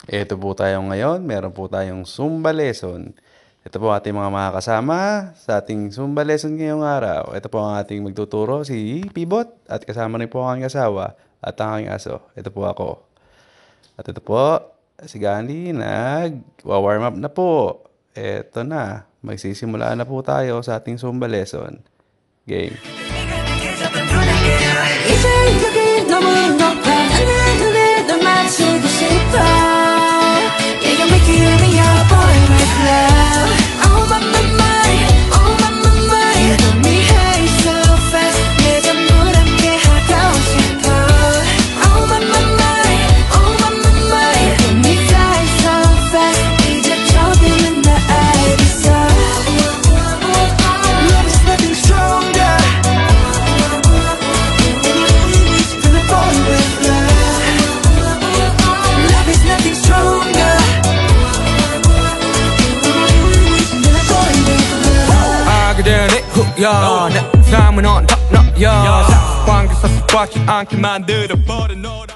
Ito po tayo ngayon, meron po tayong Zumba lesson. Ito po ating mga makakasama sa ating Zumba lesson ngayong araw. Ito po ang ating magtuturo, si Pibot, at kasama rin po ang aking asawa at ang aking aso. Ito po ako. At ito po, si Gandhi, nag-warm up na po. Ito na, magsisimula na po tayo sa ating Zumba lesson. Game. 이제 여기 너무 높아 나는 눈에 널 맞추고 싶어 Yeah, you make me your boy, my love Oh, my, my, my Oh, my, my, my You got me high so fast 내 전부 함께 하고 싶어 Oh, my, my, my Oh, my, my, my You got me fly so fast 이제 조금은 나 알겠어 Love is nothing stronger 야, 내 삶은 on top, no, 야. 관계사 습관치 않게 만들어버린 너라